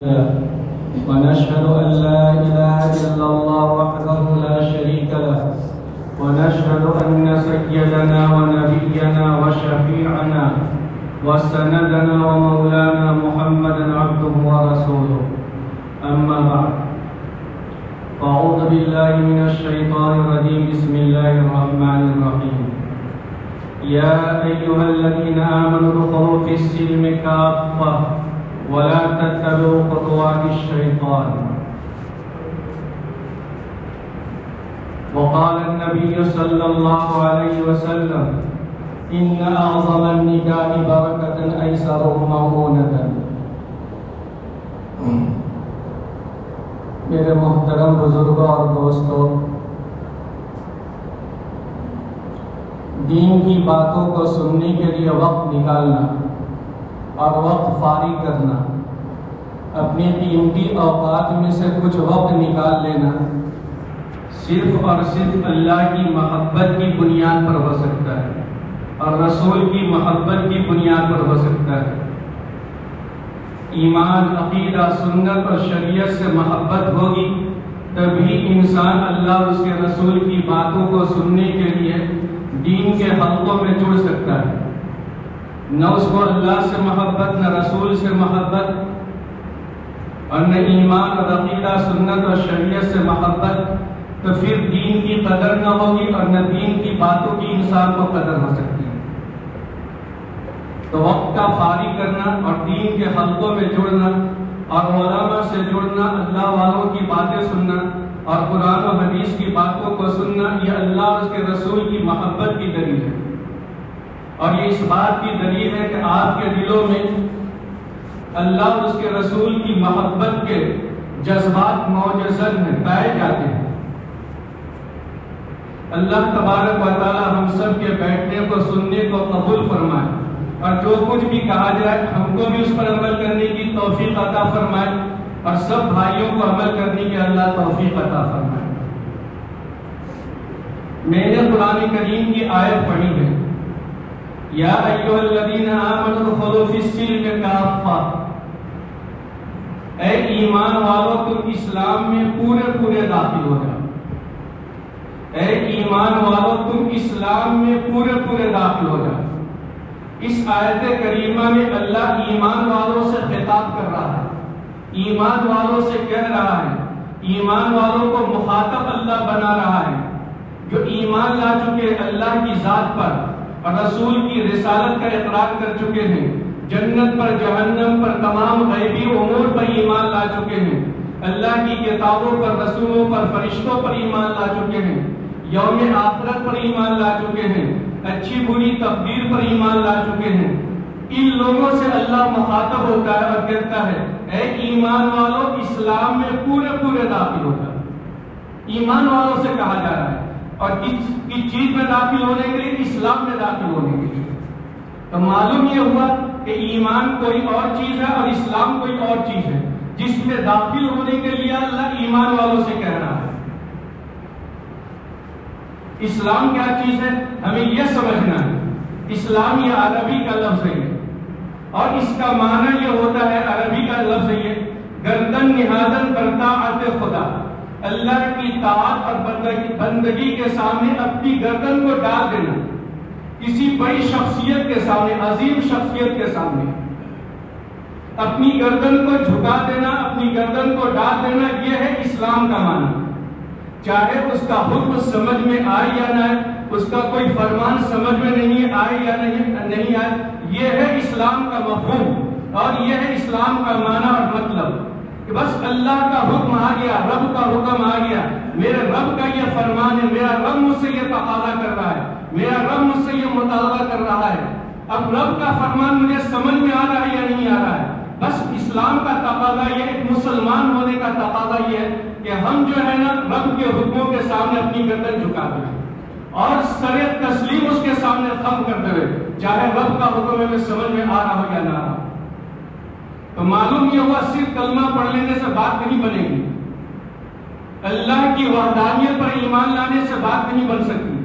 ونشهد أن لا إله إلا الله وحده لا شريك له ونشهد أن سيدنا ونبينا وشفيعنا وسندنا ومولانا محمدا عبده ورسوله أما بعد فأعوذ بالله من الشيطان الرجيم بسم الله الرحمن الرحيم يا أيها الذين آمنوا ادخلوا في السلم كافة ولا تتبعوا خطوات الشيطان وقال النبي صلى الله عليه وسلم إن أعظم النكاح بركة أيسره مؤونة. میرے محترم بزرگوں اور دوستوں، دین کی باتوں کو سننے کے لیے وقت نکالنا اور وقت فارغ کرنا، اپنی قیمتی اوقات میں سے کچھ وقت نکال لینا صرف اور صرف اللہ کی محبت کی بنیاد پر ہو سکتا ہے اور رسول کی محبت کی بنیاد پر ہو سکتا ہے. ایمان، عقیدہ، سنت اور شریعت سے محبت ہوگی تبھی انسان اللہ اور اس کے رسول کی باتوں کو سننے کے لیے دین کے حلقوں میں جڑ سکتا ہے. نہ اس کو اللہ سے محبت، نہ رسول سے محبت، اور نہ ایمان اور عقیدہ، سنت اور شریعت سے محبت، تو پھر دین کی قدر نہ ہوگی اور نہ دین کی باتوں کی انسان کو قدر ہو سکتی ہے. تو وقت کا فارغ کرنا اور دین کے حلقوں میں جڑنا اور علماء سے جڑنا، اللہ والوں کی باتیں سننا اور قرآن و حدیث کی باتوں کو سننا، یہ اللہ اور اس کے رسول کی محبت کی دلیل ہے. اور یہ اس بات کی دلیل ہے کہ آپ کے دلوں میں اللہ اور اس کے رسول کی محبت کے جذبات موجزن ہیں، پائے جاتے ہیں. اللہ تبارک و تعالی ہم سب کے بیٹھنے کو، سننے کو قبول فرمائے اور جو کچھ بھی کہا جائے ہم کو بھی اس پر عمل کرنے کی توفیق عطا فرمائے اور سب بھائیوں کو عمل کرنے کی اللہ توفیق عطا فرمائے. میں نے قرآن کریم کی آیت پڑھی ہے، یا ایھا الذین آمنوا ادخلوا فی السلم کافہ. اے ایمان والو، تم اسلام میں پورے داخل ہو جاؤ. اے ایمان والو، تم اسلام میں پورے داخل ہو جاؤ. اس آیت کریمہ میں اللہ ایمان والوں سے خطاب کر رہا ہے، ایمان والوں سے کہہ رہا ہے، ایمان والوں کو مخاطب اللہ بنا رہا ہے جو ایمان لا چکے اللہ کی ذات پر اور رسول کی رسالت کا اقرار کر چکے ہیں، جنت پر، جہنم پر، تمام غیبی امور پر ایمان لا چکے ہیں، اللہ کی کتابوں پر، رسولوں پر، فرشتوں پر ایمان لا چکے ہیں، یوم آخرت پر ایمان لا چکے ہیں، اچھی بری تقدیر پر ایمان لا چکے ہیں. ان لوگوں سے اللہ مخاطب ہوتا ہے اور کہتا ہے اے ایمان والو، اسلام میں پورے داخل ہو جاؤ. ایمان والوں سے کہا جا رہا ہے اور کس چیز میں داخل ہونے کے لیے؟ اسلام میں داخل ہونے کے لیے. تو معلوم یہ ہوا کہ ایمان کوئی اور چیز ہے اور اسلام کوئی اور چیز ہے جس میں داخل ہونے کے لیے اللہ ایمان والوں سے کہہ رہا ہے. اسلام کیا چیز ہے ہمیں یہ سمجھنا ہے. اسلام یہ عربی کا لفظ ہے اور اس کا معنی یہ ہوتا ہے، عربی کا لفظ یہ گردن نہادن برطاعت خدا، اللہ کی طاعت اور بندگی کے سامنے اپنی گردن کو ڈال دینا. کسی بڑی شخصیت کے سامنے، عظیم شخصیت کے سامنے اپنی گردن کو جھکا دینا، اپنی گردن کو ڈال دینا، یہ ہے اسلام کا معنی. چاہے اس کا حکم سمجھ میں آئے یا نہ آئے، اس کا کوئی فرمان سمجھ میں نہیں آئے یا نہیں آئے، یہ ہے اسلام کا مفہوم اور یہ ہے اسلام کا معنی اور مطلب کہ بس اللہ کا حکم آ گیا، رب کا حکم آ گیا، میرے رب کا یہ فرمان ہے، میرا رب مجھ سے یہ تقاضا کر رہا ہے، میرا رب مجھ سے یہ مطالبہ کر رہا ہے. اب رب کا فرمان مجھے سمجھ میں آ رہا ہے یا نہیں آ رہا ہے، بس اسلام کا تقاضا یہ، ایک مسلمان ہونے کا تقاضا یہ ہے کہ ہم جو ہے نا رب کے حکموں کے سامنے اپنی گردن جھکا دیں اور سر تسلیم اس کے سامنے خم کر دیں، چاہے رب کا حکم ہمیں سمجھ میں آ رہا ہو یا نہ آ رہا. تو معلوم یہ ہوا صرف کلمہ پڑھ لینے سے بات نہیں بنے گی، اللہ کی وحدانیت پر ایمان لانے سے بات نہیں بن سکتی،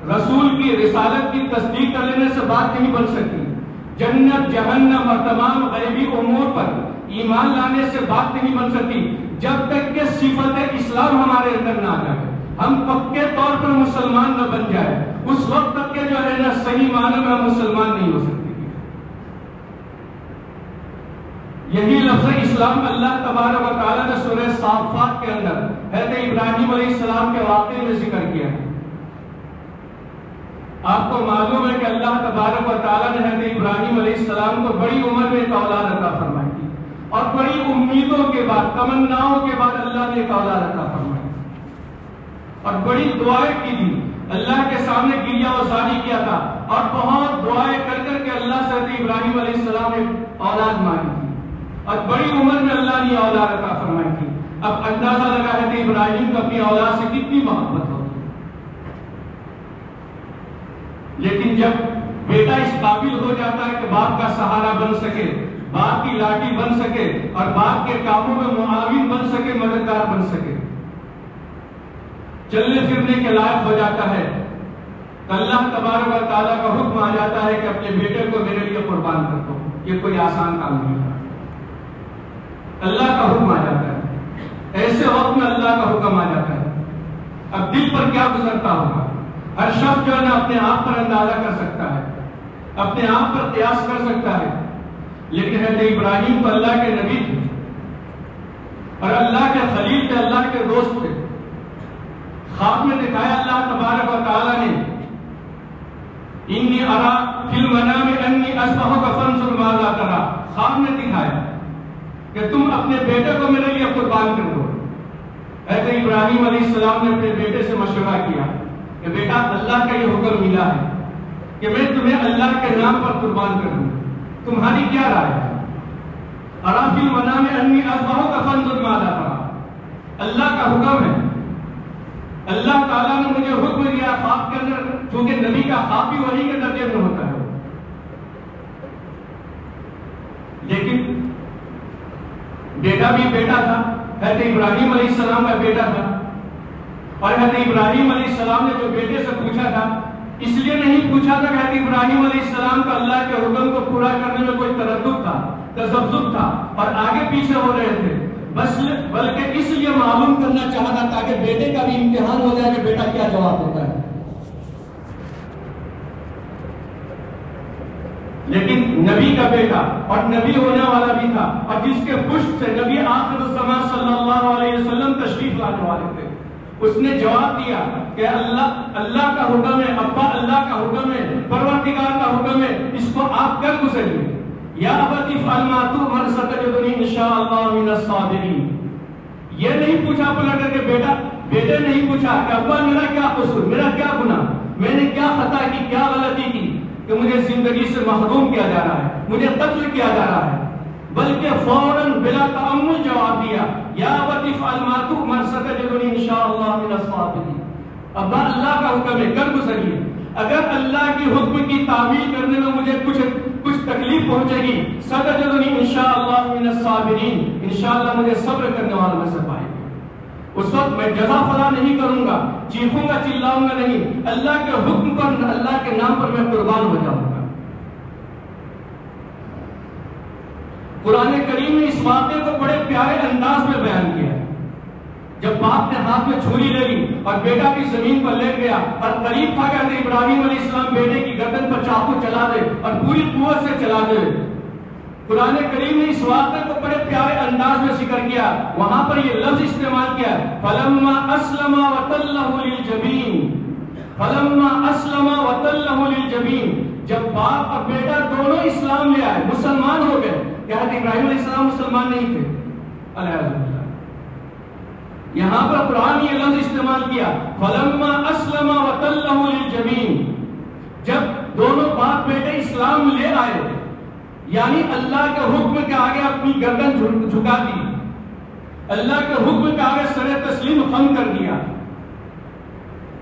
رسول کی رسالت کی تصدیق کر لینے سے بات نہیں بن سکتی، جنت، جہنم اور تمام غیبی امور پر ایمان لانے سے بات نہیں بن سکتی جب تک کہ صفت اسلام ہمارے اندر نہ آ جائے، ہم پکے طور پر مسلمان نہ بن جائے، اس وقت تک کہ جو ہے نا صحیح معنی میں ہم مسلمان نہیں ہو سکتے۔ یہی لفظ اسلام اللہ تبارک و تعالیٰ نے سورہ صافات کے اندر حضرت ابراہیم علیہ السلام کے واقعے میں ذکر کیا ہے۔ آپ کو معلوم ہے کہ اللہ تبارک و تعالیٰ نے حضرت ابراہیم علیہ السلام کو بڑی عمر میں ایک اولاد عطا فرمائی تھی، اور بڑی امیدوں کے بعد، تمناؤں کے بعد اللہ نے ایک اولاد عطا فرمائی اور بڑی دعائیں کی تھی، اللہ کے سامنے گریہ وزاری کیا تھا، اور بہت دعائیں کر کر کے اللہ سے حضرت ابراہیم علیہ السلام نے اولاد مانگی تھی، اور بڑی عمر میں اللہ نے اولاد عطا فرمائی تھی۔ اب اندازہ لگا ہے کہ ابراہیم کو اپنی اولاد سے کتنی محبت ہوتی، لیکن جب بیٹا اس قابل ہو جاتا ہے کہ باپ کا سہارا بن سکے، باپ کی لاٹھی بن سکے، اور باپ کے کاموں میں معاون بن سکے، مددگار بن سکے، چلنے پھرنے کے لائق ہو جاتا ہے، تو اللہ تبارک و تعالیٰ کا حکم آ جاتا ہے کہ اپنے بیٹے کو میرے لیے قربان کر دو۔ یہ کوئی آسان کام نہیں تھا، اللہ کا حکم آ جاتا ہے، ایسے وقت میں اللہ کا حکم آ جاتا ہے۔ اب دل پر کیا گزرتا ہوگا؟ ہر شخص جو ہے نا اپنے آپ پر اندازہ کر سکتا ہے، اپنے آپ پر قیاس کر سکتا ہے، لیکن حضرت ابراہیم تو اللہ کے نبی تھے، اور اللہ کے خلیل تھے، اللہ کے دوست تھے۔ خواب میں دکھایا اللہ تبارک و تعالیٰ نے، انی ارا فی المنام انی اذبحک فانظر ماذا تری، خواب میں دکھایا کہ تم اپنے بیٹے کو میرے لیے قربان کر دو۔ حضرت ابراہیم علیہ السلام نے اپنے بیٹے سے مشورہ کیا کہ بیٹا اللہ کا یہ حکم ملا ہے کہ میں تمہیں اللہ کے نام پر قربان کروں، تمہاری کیا رائے ہے؟ ارا فی المنام انی اذبحک فانظر ماذا تری، اللہ کا حکم ہے، اللہ تعالیٰ نے مجھے حکم دیا خواب کے اندر، چونکہ نبی کا خواب بھی وہی کے درجے میں ہوتا ہے، لیکن بیٹا بھی بیٹا تھا، حضرت ابراہیم علیہ السلام کا بیٹا تھا، اور حضرت ابراہیم علیہ السلام نے جو بیٹے سے پوچھا تھا، اس لیے نہیں پوچھا تھا کہ حضرت ابراہیم علیہ السلام کا اللہ کے حکم کو پورا کرنے میں کوئی تردد تھا، تذبذب تھا، اور آگے پیچھے ہو رہے تھے، بس بلکہ اس لیے معلوم کرنا چاہتا تاکہ بیٹے کا بھی امتحان ہو جائے کہ بیٹا کیا جواب دیتا ہے۔ لیکن نبی کا بیٹا اور نبی ہونے والا بھی تھا، اور جس کے پشت سے نبی آخر الزمان صلی اللہ علیہ وسلم تشریف لانے والے تھے، اس نے جواب دیا کہ اللہ کا حکم ہے، ابا اللہ کا حکم ہے، پروردگار کا حکم ہے، اس کو آپ کر گزریے۔ یا ابتی افعل ما تؤمر ستجدنی انشاءاللہ من الصابرین۔ یہ نہیں پوچھا پلٹ کر کے بیٹے نہیں پوچھا کہ ابا میرا کیا قصور، میرا کیا گناہ، میں نے کیا خطا کی، کیا غلطی کی کہ مجھے زندگی سے محروم کیا جا رہا ہے، مجھے قتل کیا جا رہا ہے، بلکہ فوراً بلا تأمل جواب دیا، یا ابت افعل ما تؤمر ستجدنی انشاءاللہ من الصابرین۔ ابا اللہ کا حکم ہے، کر گزریے، اگر اللہ کی حکم کی تعمیل کرنے میں مجھے کچھ تکلیف پہنچے گی، ستجدنی انشاءاللہ من الصابرین، انشاءاللہ مجھے صبر کرنے والوں میں سے پائے گا۔ اس وقت میں جزا فلا نہیں کروں گا، چیخوں گا چلاؤں گا نہیں، اللہ کے حکم پر، اللہ کے نام پر میں قربان ہو جاؤں گا۔ قرآن کریم نے اس واقعے کو بڑے پیارے انداز میں بیان کیا ہے۔ جب باپ نے ہاتھ میں چھری لے لی اور بیٹا بھی زمین پر لیٹ گیا، اور قریب تھا کہ ابراہیم علیہ السلام بیٹے کی گردن پر چاقو چلا دے اور پوری قوت سے چلا دے، قرآن کریم نے اس واقعے کو بڑے پیارے انداز میں ذکر کیا۔ وہاں پر یہ لفظ استعمال کیا، فلما اسلم وتلہ للجبین، فلما اسلم وتلہ للجبین، جب باپ اور بیٹا دونوں اسلام لے آئے، مسلمان ہو گئے۔ کہ حضرت ابراہیم علیہ السلام مسلمان نہیں تھے، علیہ السلام، یہاں پر قرآن یہ لفظ استعمال کیا، فلما اسلم وتلہ للجبین، جب دونوں باپ بیٹے اسلام لے آئے، یعنی اللہ کے حکم کے آگے اپنی گردن جھکا دی، اللہ کے حکم کے آگے سر تسلیم خم کر دیا۔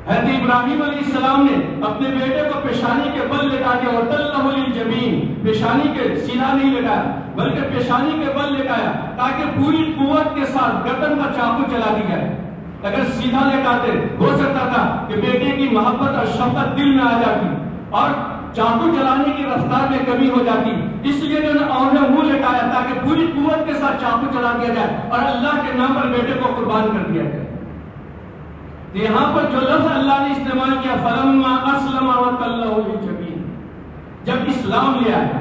حضرت ابراہیم علیہ السلام نے اپنے بیٹے کو پیشانی کے بل لٹا دیا، وتلہ للجبین، پیشانی کے سیدھا نہیں لٹایا بلکہ پیشانی کے بل لٹایا، تاکہ پوری قوت کے ساتھ گردن پر چاقو چلا دی جائے۔ اگر سیدھا لٹاتے ہو سکتا تھا کہ بیٹے کی محبت اور شفقت دل میں آ جاتی، اور چاقو چلانے کی رفتار میں کمی ہو جاتی، اس لیے جو نے منہ لٹایا تاکہ پوری قوت کے ساتھ چاقو چلا دیا جائے اور اللہ کے نام پر بیٹے کو قربان کر دیا جائے۔ تو یہاں پر جو لفظ اللہ نے استعمال کیا فلما اسلم وتلہ للجبین، جب اسلام لے آیا،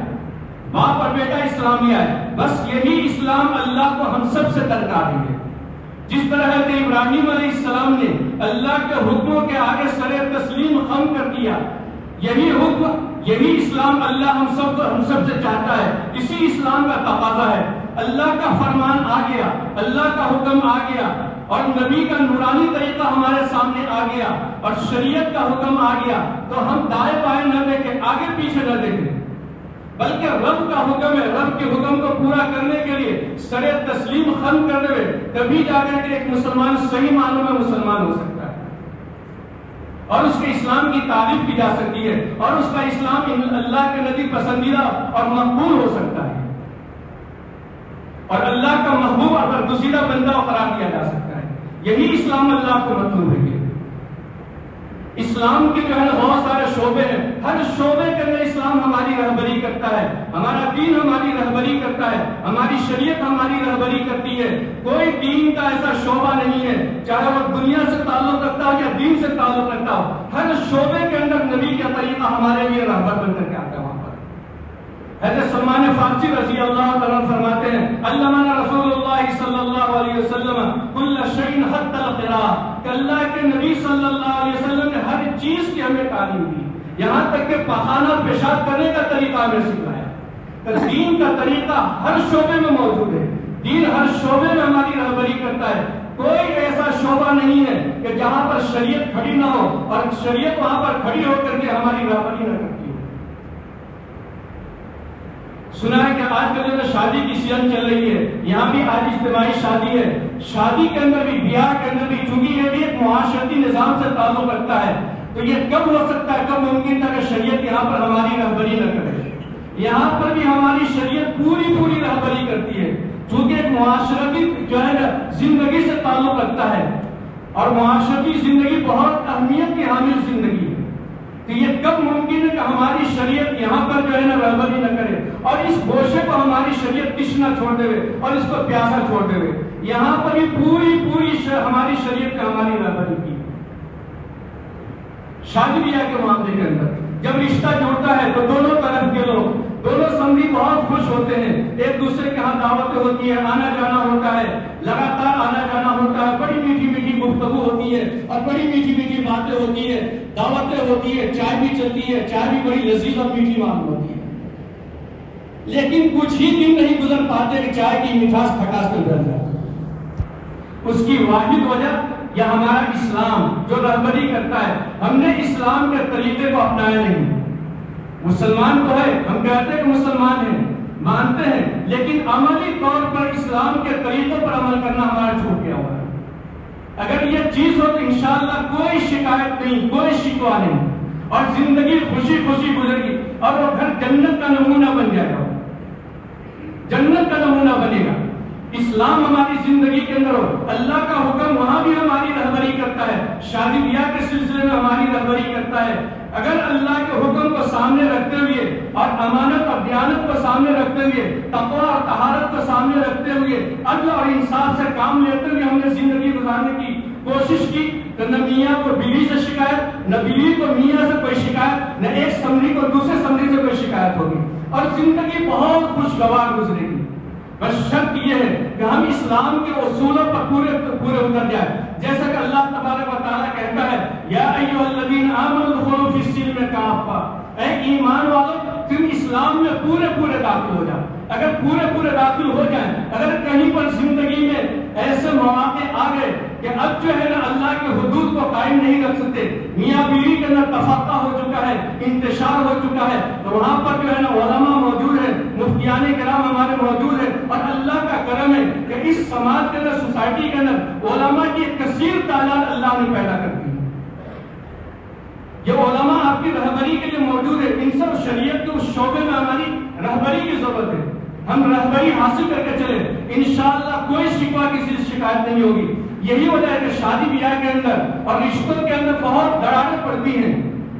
باپ اور بیٹا اسلام لے آئے، بس یہی اسلام اللہ کو ہم سب سے درکار ہے۔ جس طرح حضرت ابراہیم علیہ السلام نے اللہ کے حکموں کے آگے سر تسلیم خم کر دیا، یہی حکم، یہی اسلام اللہ ہم سب سے چاہتا ہے، اسی اسلام کا تقاضا ہے۔ اللہ کا فرمان آ گیا، اللہ کا حکم آ گیا، اور نبی کا نورانی طریقہ ہمارے سامنے آ گیا، اور شریعت کا حکم آ گیا، تو ہم دائیں بائیں نہ دیکھیں، آگے پیچھے نہ دیکھیں، بلکہ رب کا حکم ہے، رب کے حکم کو پورا کرنے کے لیے سر تسلیم خم کرنے ہوئے تبھی جا کر کے ایک مسلمان صحیح معنوں میں مسلمان ہو سکتا ہے، اور اس کے اسلام کی تعریف کی جا سکتی ہے، اور اس کا اسلام اللہ کے نزدیک پسندیدہ اور مقبول ہو سکتا ہے، اور اللہ کا محبوب اور برگزیدہ بندہ قرار دیا جا سکتا ہے۔ یہی اسلام اللہ کو مطلوب ہے۔ اسلام کے جو ہے بہت سارے شعبے ہیں، ہر شعبے کے اندر اسلام ہماری رہبری کرتا ہے، ہمارا دین ہماری رہبری کرتا ہے، ہماری شریعت ہماری رہبری کرتی ہے۔ کوئی دین کا ایسا شعبہ نہیں ہے، چاہے وہ دنیا سے تعلق رکھتا ہو یا دین سے تعلق رکھتا ہو، ہر شعبے کے اندر نبی کا طریقہ ہمارے لیے رہبر بن کر کے آتا ہے۔ وہاں پر حضرت سلمان فارسی رضی اللہ تعالیٰ فرماتے ہیں علمنا رسول اللہ صلی اللہ علیہ وسلم کل شیء حتی القراءۃ، کہ اللہ کے نبی صلی اللہ علیہ وسلم نے ہر چیز کی ہمیں تعلیم دی، یہاں تک کہ پخانہ پیشاب کرنے کا طریقہ ہمیں سکھایا۔ تو دین کا طریقہ ہر شعبے میں موجود ہے، دین ہر شعبے میں ہماری رہبری کرتا ہے۔ کوئی ایسا شعبہ نہیں ہے کہ جہاں پر شریعت کھڑی نہ ہو اور شریعت وہاں پر کھڑی ہو کر کے ہماری رہبری نہ کرتی ہو۔ سنا ہے کہ آج کل جو شادی کی سیزن چل رہی ہے، یہاں بھی آج اجتماعی شادی ہے، شادی کے اندر بھی، بیاہ کے اندر بھی، چونکہ یہ بھی ایک معاشرتی نظام سے تعلق رکھتا ہے، تو یہ کب ہو سکتا ہے، کب ممکن تھا کہ شریعت یہاں پر ہماری رہبری نہ کرے؟ یہاں پر بھی ہماری شریعت پوری رہبری کرتی ہے، چونکہ ایک معاشرتی جو ہے زندگی سے تعلق رکھتا ہے، اور معاشرتی زندگی بہت اہمیت کی حامل زندگی ہے۔ تو یہ کب ممکن ہے کہ ہماری شریعت یہاں پر جو ہے نا رہبری نہ کرے، اور اس گوشے کو ہماری شریعت تشنا چھوڑ دے اور اس کو پیاسا چھوڑ دے؟ یہاں پر بھی پوری ہماری شریعت کا ہماری رہبری کی۔ شادی بیاہ کے معاملے کے اندر جب رشتہ جڑتا ہے تو دونوں طرف کے لوگ، دونوں سمجھی بہت خوش ہوتے ہیں، ایک دوسرے کے ہاں دعوتیں ہوتی ہے، آنا جانا ہوتا ہے، لگاتار آنا جانا ہوتا ہے، بڑی میٹھی گفتگو ہوتی ہے، اور بڑی میٹھی باتیں ہوتی ہے، دعوتیں ہوتی ہے، چائے بھی چلتی ہے، چائے بھی بڑی لذیذ اور میٹھی معلوم ہوتی ہے، لیکن کچھ ہی دن نہیں گزر پاتے کہ چائے کی مٹھاس کھٹاس میں بدل جاتی ہے۔ اس کی واحد وجہ یا ہمارا اسلام جو رہبری کرتا ہے، ہم نے اسلام کے طریقے کو اپنایا نہیں۔ مسلمان تو ہے، ہم کہتے ہیں کہ مسلمان ہیں، مانتے ہیں، لیکن عملی طور پر اسلام کے طریقوں پر عمل کرنا ہمارا چھوٹ گیا ہوا ہے۔ اگر یہ چیز ہو تو انشاءاللہ کوئی شکایت نہیں، کوئی شکوہ نہیں، اور زندگی خوشی گزر گی، اور وہ گھر جنت کا نمونہ بن جائے گا، جنت کا نمونہ بنے گا۔ اسلام ہماری زندگی کے اندر ہو، اللہ کا حکم وہاں بھی ہماری رہبری کرتا ہے، شادی بیاہ کے سلسلے میں ہماری رہبری کرتا ہے۔ اگر اللہ کے حکم کو سامنے رکھتے ہوئے اور امانت اور دیانت کو سامنے رکھتے ہوئے، تقویٰ اور طہارت کو سامنے رکھتے ہوئے، عدل اور انصاف سے کام لیتے ہوئے ہم نے زندگی گزارنے کی کوشش کی، تو نہ میاں کو بیوی سے شکایت، نہ بیوی کو میاں سے کوئی شکایت، نہ ایک سمری کو دوسرے سمری سے کوئی شکایت ہوگی، اور زندگی بہت خوشگوار گزرے گی۔ بس شرط یہ ہے کہ ہم اسلام کے اصولوں پر پورے اتر جائیں، جیسا کہ اللہ تبارک و تعالیٰ کہتا ہے یا ایھا الذین آمنوا ادخلوا فی السلم کافہ، اے ایمان والو تم اسلام میں پورے داخل ہو جاؤ۔ اگر پورے داخل ہو جائیں، اگر کہیں پر زندگی میں ایسے مواقع آ گئے کہ اب جو ہے نا اللہ کے حدود کو قائم نہیں رکھ سکتے، میاں بیوی کے اندر تفرقہ ہو چکا ہے، انتشار ہو چکا ہے، تو وہاں پر جو ہے نا علماء موجود ہیں، مفتیان کرام ہمارے موجود ہیں، اور اللہ کا کرم ہے کہ اس سماج کے اندر، سوسائٹی کے اندر علماء کی ایک کثیر تعداد اللہ نے پیدا کر دی۔ یہ علماء آپ کی رہبری کے لیے موجود ہے، ان سب شریعت کے اس شعبے میں ہماری رہبری کی ضرورت ہے، ہم رہبری حاصل کر کے چلیں، انشاءاللہ کوئی شکوہ کسی سے شکایت نہیں ہوگی۔ یہی وجہ ہے کہ شادی بیاہ کے اندر اور رشتوں کے اندر بہت دراڑیں پڑتی ہیں،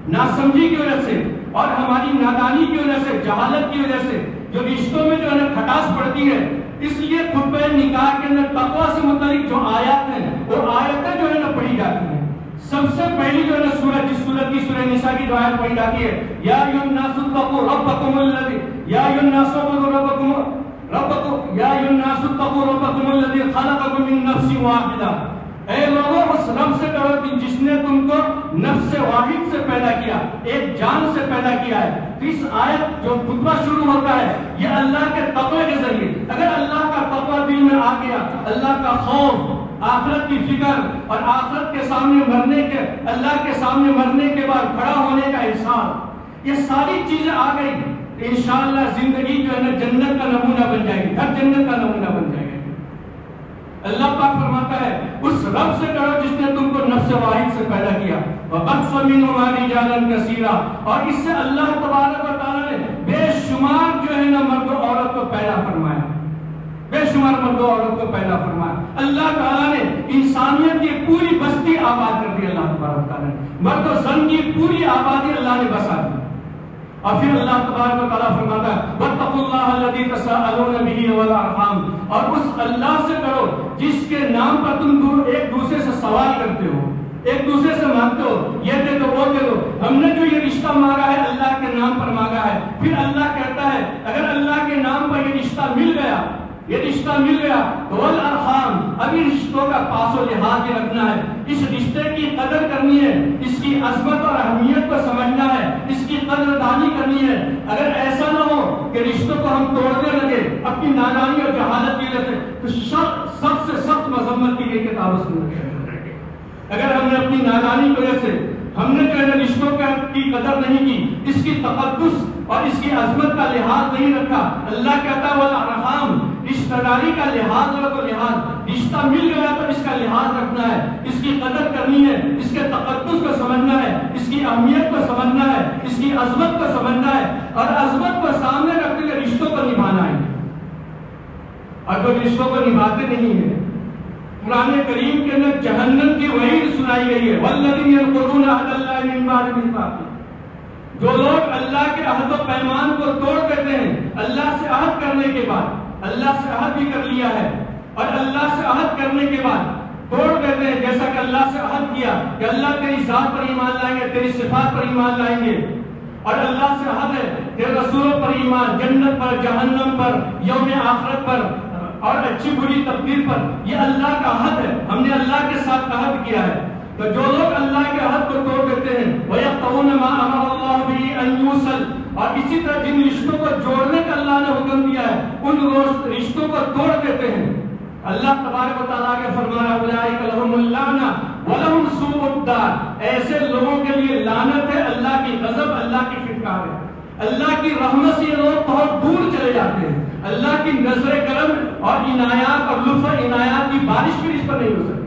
ناسمجھی کی وجہ سے، اور ہماری نادانی کی وجہ سے، جہالت کی وجہ سے جو رشتوں میں جو ہے نا کھٹاس پڑتی ہے، اس لیے خطبہ نکاح کے اندر تقویٰ سے متعلق جو آیات ہیں وہ آیتیں جو ہے نا پڑھی جاتی ہیں۔ سب سے پہلی جو ہے نا سورہ، جس سورہ کی سورہ نساء کی جو آیت پڑھی جاتی ہے، یا ایھا الناس اتقوا ربکم الذی، یا ایھا الناس اعبدوا ربکم، یا ایھا الناس اتقوا ربکم الذی خلقکم من نفس واحدہ، اے لوگوں اس رب سے ڈرو جس نے تم کو نفس واحد سے پیدا کیا، ایک جان سے پیدا کیا ہے۔ تو اس آیت جو خطبہ شروع ہوتا ہے یہ اللہ کے تقوی کے ذریعے، اگر اللہ کا تقوی دل میں آ گیا، اللہ کا خوف، آخرت کی فکر اور آخرت کے سامنے مرنے کے، اللہ کے سامنے مرنے کے بعد کھڑا ہونے کا احساس، یہ ساری چیزیں آ گئی، انشاءاللہ زندگی جو ہے نا جنت کا نمونہ بن جائے گی، ہر جنت کا نمونہ بن جائے گا۔ اللہ پاک فرماتا ہے اس رب سے ڈرو جس نے تم کو نفس واحد سے پیدا کیا، وَبَثَّ مِنْهُمَا رِجَالًا كَثِيرًا، اور اس سے اللہ تبارک و تعالیٰ نے بے شمار جو ہے نا مرد و عورت کو پیدا فرمایا، بے شمار مرد و عورت کو پیدا فرمایا۔ اللہ تعالیٰ نے انسانیت کی پوری بستی آباد کر دی، اللہ تبارک و تعالیٰ نے مرد و زن کی پوری آبادی اللہ نے بسا دی۔ اور پھر اللہ تبارک و تعالیٰ فرماتا ہے وَاتَّقُوا اللَّهَ الَّذِي تَسَاءَلُونَ بِهِ وَالْأَرْحَامَ، اور اس اللہ سے ڈرو جس کے نام پر تم ایک دوسرے سے سوال کرتے ہو، ایک دوسرے سے مانگتے ہو، یہ دے دو وہ دے دو۔ ہم نے جو یہ رشتہ مانگا ہے اللہ کے نام پر مانگا ہے، پھر اللہ کہتا ہے اگر اللہ کے نام پر یہ رشتہ مل گیا، یہ رشتہ مل گیا تو والارحام، ابھی رشتوں کا پاس و لحاظ رکھنا ہے، اس رشتے کی قدر کرنی ہے، اس کی عظمت اور اہمیت کو سمجھنا ہے، اس کی قدر دانی کرنی ہے۔ اگر ایسا نہ ہو کہ رشتوں کو ہم توڑنے لگے اپنی نادانی اور جہالت کی وجہ سے، تو سب سے سخت مذمت کی گئی کتاب و سنت۔ اگر ہم نے اپنی نادانی کی وجہ سے ہم نے جو ہے رشتوں کی قدر نہیں کی، اس کی تقدس اور اس کی عظمت کا لحاظ نہیں رکھا، اللہ کہتا ہے والارحام، رشتہ داری کا لحاظ رکھو، لحاظ، رشتہ مل گیا تو اس کا لحاظ رکھنا ہے، اس کی قدر کرنی ہے، اس کے تقدس کو سمجھنا ہے، اس کی اہمیت کو سمجھنا ہے، اس کی عظمت کو سمجھنا ہے، اور عظمت کو سامنے رکھتے ہوئے رشتوں کو نبھانا ہے۔ اور جو رشتوں کو نبھاتے نہیں ہیں، قرآن کریم کے اندر جہنم کی وعید سنائی گئی ہے، والذین ينقضون عہد اللہ من بعد میثاقہ، جو لوگ اللہ کے عہد و پیمان کو توڑ دیتے ہیں، اللہ سے عہد کرنے کے بعد، اللہ سے عہد بھی کر لیا ہے اور اللہ سے عہد کرنے کے بعد توڑ دیتے ہیں، جیسا کہ اللہ سے عہد کیا کہ اللہ تیری ذات پر ایمان لائیں گے، تیری صفات پر ایمان لائیں گے، اور اللہ سے عہد ہے کہ رسولوں پر ایمان، جنت پر، جہنم پر، یوم آخرت پر اور اچھی بری تقدیر پر، یہ اللہ کا عہد ہے، ہم نے اللہ کے ساتھ عہد کیا ہے۔ تو جو لوگ اللہ کے عہد کو توڑ دیتے ہیں وَيَقْطَعُونَ مَا أَمَرَ اللَّهُ بِهِ أَن يُوصَلَ، اور اسی طرح جن رشتوں کو جوڑنے کا اللہ نے حکم دیا ہے ان رشتوں کو توڑ دیتے ہیں، اللہ تبارک و تعالیٰ کے فرمایا أُولَٰئِكَ لَهُمُ اللَّعْنَةُ وَلَهُمْ سُوءُ الدَّارِ، ایسے لوگوں کے لیے لعنت ہے، اللہ کی غضب، اللہ کی پھٹکار ہے، اللہ کی رحمت سے یہ لوگ بہت دور چلے جاتے ہیں، اللہ کی نظر کرم اور عنایات اور لطف عنایات کی بارش بھی اس پر نہیں ہو سکتی۔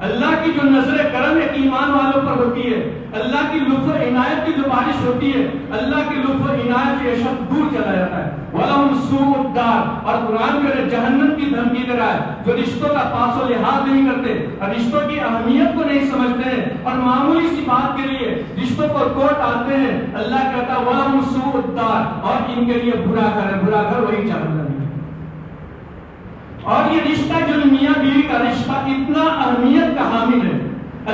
اللہ کی جو نظر کرم ایک ایمان والوں پر ہوتی ہے، اللہ کی لطف عنایت کی جو بارش ہوتی ہے، اللہ کی لطف عنایت سے یہ شخص دور چلا جاتا ہے۔ وَلَهُمْ سُوءُ الدَّارِ، اور قرآن جو ہے جہنم کی دھمکی دے رہا ہے، جو رشتوں کا پاس و لحاظ نہیں کرتے اور رشتوں کی اہمیت کو نہیں سمجھتے ہیں اور معمولی سی بات کے لیے رشتوں کو توڑ ڈالتے ہیں، اللہ کہتا ہے وَلَهُمْ سُوءُ الدَّارِ، اور ان کے لیے برا گھر ہے، برا گھر وہی جہنم ہے۔ اور یہ رشتہ جو میاں بیوی کا رشتہ اتنا اہمیت کا حامل ہے،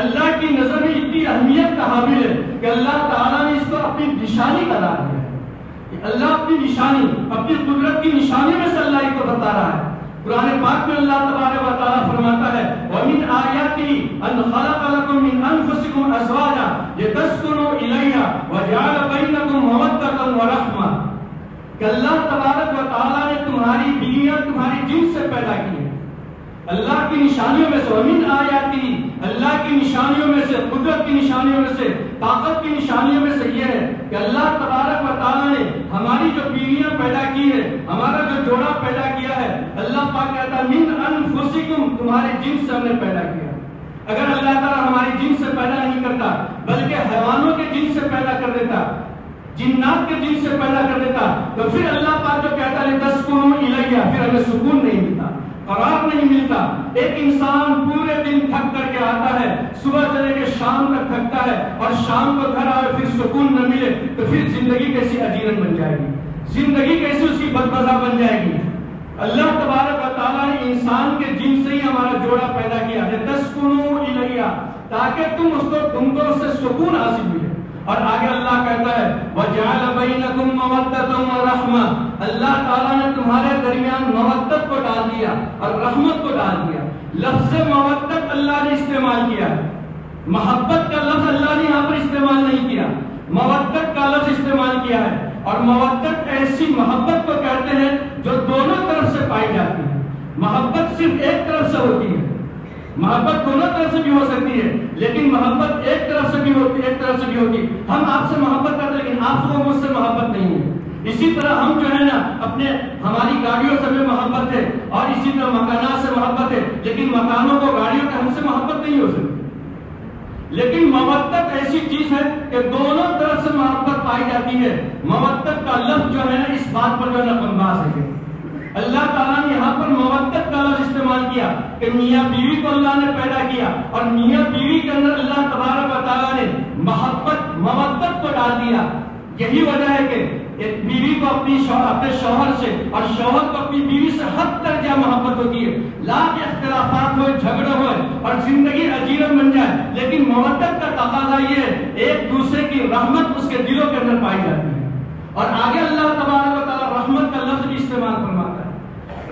اللہ کی نظر میں اتنی اہمیت کا حامل ہے کہ اللہ تعالیٰ نے اس کو اپنی نشانی قرار دیا ہے۔ اللہ اپنی نشانی، اپنی قدرت کی نشانی میں سے اللہ کو بتا رہا ہے۔ قرآن پاک میں اللہ تبارک و تعالیٰ فرماتا ہے وَمِنْ آيَاتِهِ أَنْ خَلَقَ لَكُم مِّنْ أَنفُسِكُمْ أَزْوَاجًا لِتَسْكُنُوا إِلَيْهَا وَجَعَلَ بَيْنَكُم مَّوَدَّةً وَرَحْمَةً، کہ اللہ تبارک و تعالیٰ نے تمہاری بیویاں تمہاری جنس سے پیدا کی ہیں۔ اللہ کی نشانیوں میں سے وَمِنْ آيَاتِهِ، اللہ کی نشانیوں میں سے، قدرت کی نشانیوں میں سے، طاقت کی نشانیوں میں سے یہ ہے کہ اللہ تبارک و تعالیٰ نے ہماری جو بیویاں پیدا کی ہے، ہمارا جو جوڑا پیدا کیا ہے، اللہ پاک کہتا ہے مِنْ أَنفُسِكُمْ، تمہارے جنس سے ہم نے پیدا کیا۔ اگر اللہ تعالیٰ ہماری جنس سے پیدا نہیں کرتا بلکہ حیوانوں کے جنس سے پیدا کر دیتا، جنات کے جنس سے پیدا کر دیتا، تو پھر اللہ پاک جو کہتا ہے لِتَسْكُنُوا إِلَيْهَا، پھر ہمیں سکون نہیں ملتا۔ قرار نہیں ملتا. ایک انسان پورے دن تھک کر کے آتا ہے, صبح سے لے کے شام تک تھکتا ہے, اور شام کو گھر آئے پھر سکون نہ ملے تو پھر زندگی کیسی اجیرن بن جائے گی, زندگی کیسی اس کی بدمزہ بن جائے گی. اللہ تبارک و تعالیٰ نے انسان کے جن سے ہی ہمارا جوڑا پیدا کیا ہے, تسکنوا الیہ, تاکہ تم کو اس سے سکون حاصل ملے. اور آگے اللہ کہتا ہے وَجَعَلَ بَيْنَكُمْ مَوَدَّةً وَرَحْمَةً, اللہ تعالیٰ نے تمہارے درمیان مودت کو ڈال دیا اور رحمت کو ڈال دیا. لفظ مودت اللہ نے استعمال کیا ہے, محبت کا لفظ اللہ نے یہاں پر استعمال نہیں کیا, مودت کا لفظ استعمال کیا ہے. اور مودت ایسی محبت کو کہتے ہیں جو دونوں طرف سے پائی جاتی ہے. محبت صرف ایک طرف سے ہوتی ہے, محبت دونوں طرف سے بھی ہو سکتی ہے, لیکن محبت ایک طرف سے بھی ہوتی ہے, ایک طرف سے بھی ہوتی ہے. ہم آپ سے محبت کرتے ہیں لیکن آپ کو مجھ سے محبت نہیں ہے. اسی طرح ہم جو ہے نا ہماری گاڑیوں سے بھی محبت ہے, اور اسی طرح مکانات سے محبت ہے, لیکن مکانوں کو گاڑیوں کے ہم سے محبت نہیں ہو سکتی. لیکن مودت ایسی چیز ہے کہ دونوں طرف سے محبت پائی جاتی ہے. مودت کا لفظ جو ہے نا اس بات پر جو ہے نا بنواس ہے. اللہ تعالیٰ نے یہاں پر مودت کا لفظ استعمال کیا کہ میاں بیوی کو اللہ نے پیدا کیا, اور میاں بیوی کے اندر اللہ تبارک و تعالیٰ نے محبت مودت کو ڈال دیا. یہی وجہ ہے کہ ایک بیوی کو اپنے شوہر سے اور شوہر کو اپنی بیوی سے حد درجہ محبت ہوتی ہے. لاکھ اختلافات ہوئے, جھگڑے ہوئے اور زندگی اجیرن بن جائے, لیکن مودت کا تقاضا یہ ہے ایک دوسرے کی رحمت اس کے دلوں کے اندر پائی جاتی ہے. اور آگے اللہ تبارک و تعالیٰ رحمت کا لفظ بھی استعمال فرماتا ہے,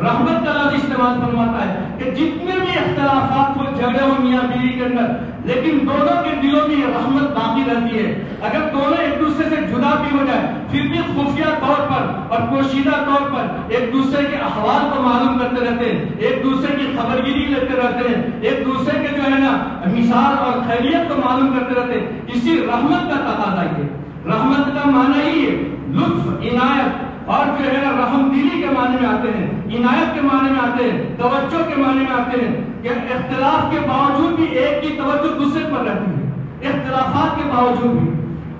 رحمت کا لفظ استعمال فرماتا ہے کہ جتنے بھی اختلافات ہو, جھگڑے ہو میاں بیوی کے اندر, لیکن دونوں کے دلوں میں یہ رحمت باقی رہتی ہے. اگر دونوں ایک دوسرے سے جدا بھی ہو جائے پھر بھی خفیہ طور پر اور پوشیدہ طور پر ایک دوسرے کے احوال کو معلوم کرتے رہتے ہیں, ایک دوسرے کی خبرگیری لیتے رہتے ہیں, ایک دوسرے کے جو ہے نا مثال اور خیریت کو معلوم کرتے رہتے ہیں. اسی رحمت کا تقاضا ہے. رحمت کا معنی ہی ہے لطف, عنایت, اور جو ہے نا رحم دلی کے معنی میں آتے ہیں, عنایت کے معنی میں آتے ہیں, توجہ کے معنی میں آتے ہیں. کہ اختلاف کے باوجود بھی ایک کی توجہ دوسرے پر رہتی ہے, اختلافات کے باوجود بھی.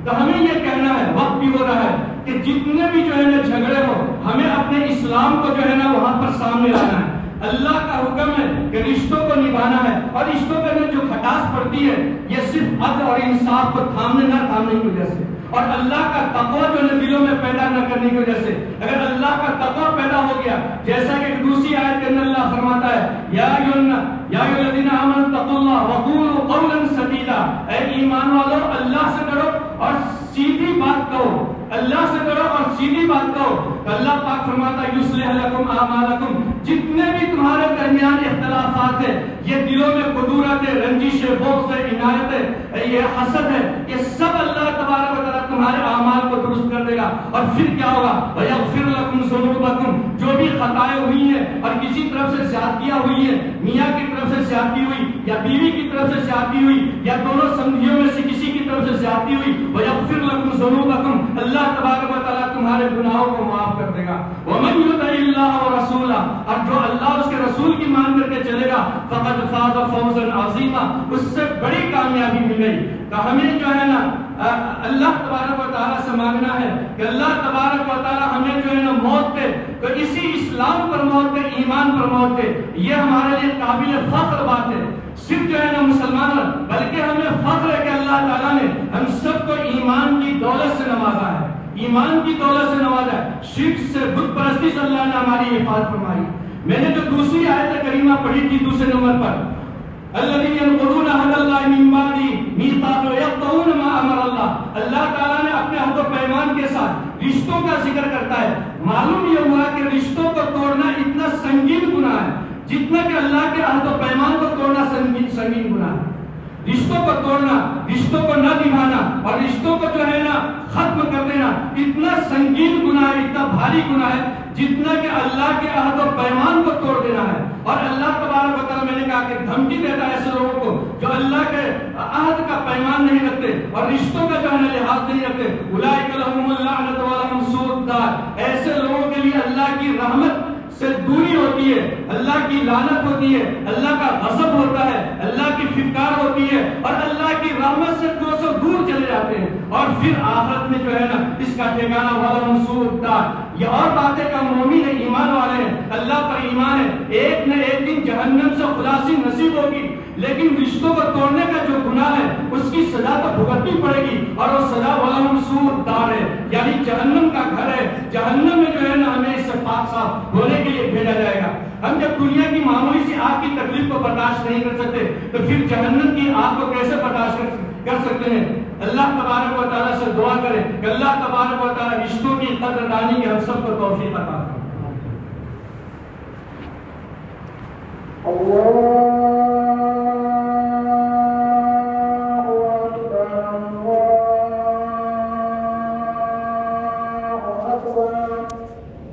تو ہمیں یہ کہنا ہے, وقت بھی ہو رہا ہے کہ جتنے بھی جو ہے نا جھگڑے ہو, ہمیں اپنے اسلام کو جو ہے نا وہاں پر سامنے لانا ہے. اللہ کا حکم ہے کہ رشتوں کو نبھانا ہے, اور رشتوں کے اندر جو کھٹاس پڑتی ہے یہ صرف عدل اور انصاف کو تھامنے نہ تھامنے کی وجہ سے, اور اللہ کا تقوی جو ہے دلوں میں پیدا نہ کرنے کی وجہ سے. اگر اللہ کا تقوی پیدا ہو گیا, جیسا کہ دوسری آیت کے اندر اللہ فرماتا ہے یا ایھا الذین آمنوا اتقوا اللہ وقولوا قولا سدیدا, اے ایمان والو اللہ سے ڈرو اور سیدھی بات کہو, اللہ سے ڈرو اور سیدھی بات کہو. اللہ پاک فرماتا ہے یصلح لکم اعمالکم, جتنے بھی تمہارے درمیان اختلافات ہیں, یہ دلوں میں قدورت ہے, رنجش ہے, بغض ہے, عنایت ہے, یہ حسد ہے, یہ سب اللہ تبارک و تعالیٰ تمہارے اعمال کو درست کر دے گا. اور پھر کیا ہوگا وَيَغْفِرْ لَكُمْ ذُنُوبَكُمْ, جو بھی خطائیں ہوئی ہیں اور کسی طرف سے زیادتیاں ہوئی ہیں, میاں کی طرف سے زیادتی ہوئی یا بیوی کی طرف سے زیادتی ہوئی یا دونوں سنگیوں میں سے کسی کی طرف سے زیادتی ہوئی, وَيَغْفِرْ لَكُمْ ذُنُوبَكُمْ, اللہ تبارک و تعالیٰ تمہارے گناہوں کو معاف کر دے گا. وَمَن يُطِعِ اللَّهَ وَرَسُولَهُ, اور جو اللہ اس کے رسول کی مان کر کے چلے گا, فَقَدْ فَازَ فَوْزًا عَظِيمًا, اس سے بڑی کامیابی مل گئی. تو ہمیں جو ہے نا اللہ تبارک و تعالیٰ سے مانگنا ہے کہ اللہ تبارک و تعالیٰ ہمیں جو ہے نا موت دے, تو اسی اسلام پر موت دے, ایمان پر موت دے. یہ ہمارے لیے قابل فخر بات ہے, صرف جو ہے نا مسلمان, بلکہ ہمیں فخر ہے کہ اللہ تعالیٰ نے ہم سب کو ایمان کی دولت سے نوازا ہے, ایمان کی دولت سے نوازا ہے. شرک سے, بت پرستی سے اللہ نے ہماری حفاظت فرمائی. میں نے جو دوسری آیت کریمہ پڑھی تھی دوسرے نمبر پر, الذین ینقضون عہد اللہ من بعد میثاقہ ویقطعون ما امر اللہ, اللہ تعالیٰ نے اپنے عہد و پیمان کے ساتھ رشتوں کا ذکر کرتا ہے. معلوم یہ ہوا کہ رشتوں کو توڑنا اتنا سنگین گناہ ہے جتنا کہ اللہ کے عہد و پیمان کو توڑنا سنگین گناہ ہے. رشتوں کو توڑنا, رشتوں کو نہ نبھانا اور رشتوں کو جو ہے نا ختم کر دینا اتنا سنگین گناہ ہے, اتنا بھاری گناہ ہے جتنا کہ اللہ کے عہد و پیمان کو توڑ دینا ہے. اور اللہ تبارک و تعالیٰ, میں نے کہا کہ دھمکی دیتا ہے ایسے لوگوں کو جو اللہ کے عہد کا پیمان نہیں رکھتے اور رشتوں کا جو ہے نا لحاظ نہیں رکھتے. اولئک لہم اللعنۃ ولہم سوء الدار, ایسے لوگوں کے لیے اللہ کی رحمت سے دوری ہوتی ہے، اللہ کی لعنت ہوتی ہے، اللہ کا غضب ہوتا ہے، اللہ کی فٹکار ہوتی ہے اور اللہ کی رحمت سے دور چلے جاتے ہیں، اور پھر آخرت میں جو ہے نا اس کا ٹھکانہ وَلَهُمْ سُوءُ الدَّارِ۔ یہ اور باتیں کا مومن ہے، ایمان والے ہیں، اللہ پر ایمان ہے، ایک نہ ایک دن جہنم سے خلاصی نصیب ہوگی، لیکن رشتوں کو توڑنے کا جو گناہ ہے اس کی سزا تو بھگتنی پڑے گی، اور وہ سزا وَلَهُمْ سُوءُ الدَّارِ ہے، یعنی جہنم کا گھر ہے۔ جہنم میں جو ہے نا ہمیں اس سے پاک صاف ہونے کے لیے بھیجا جائے گا۔ ہم جب دنیا کی معمولی سی آگ کی تکلیف کو برداشت نہیں کر سکتے تو پھر جہنم کی آگ کو کیسے برداشت کر سکتے ہیں؟ اللہ تبارک و تعالیٰ سے دعا کریں کہ اللہ تبارک و تعالیٰ رشتوں کی قدردانی کی ہم سب کو توفیق عطا فرمائے۔